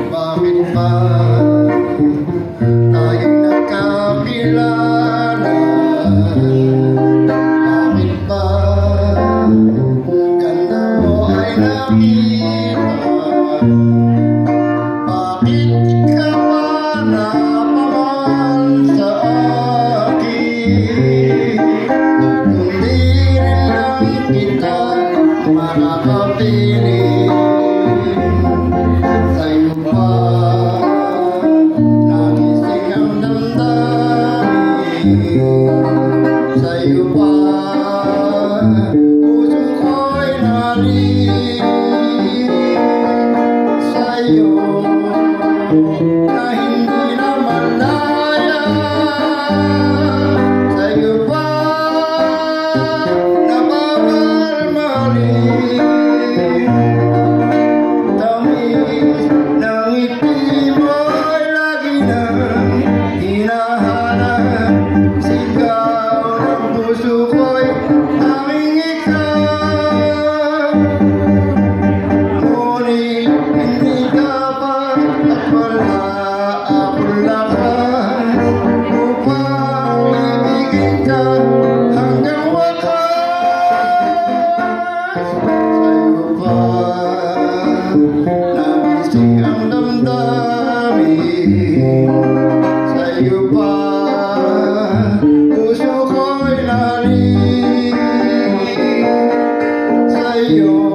Bakit ba tayong nagkakilala? Bakit ba ganda mo ay nakita? Bakit ka ba napamahal sa akin? Kung di rin lang kita makakapiling, sa'yo pa nagising ang damdamin. Sa'yo pa puso ko'y narin. Sa'yo na hindi na malaya. Sa'yo pa nababalmarin. Tamis ng ngiti mo'y lagi nang hinahanap. Sigaw ng puso ko'y tanging ikaw. Ngunit hindi dapat at wala akong lakas upang ibigin ka hanggang wakas. Sa'yo pa nagising ang damdamin. Sa'yo pa puso ko'y narin. Sa'yo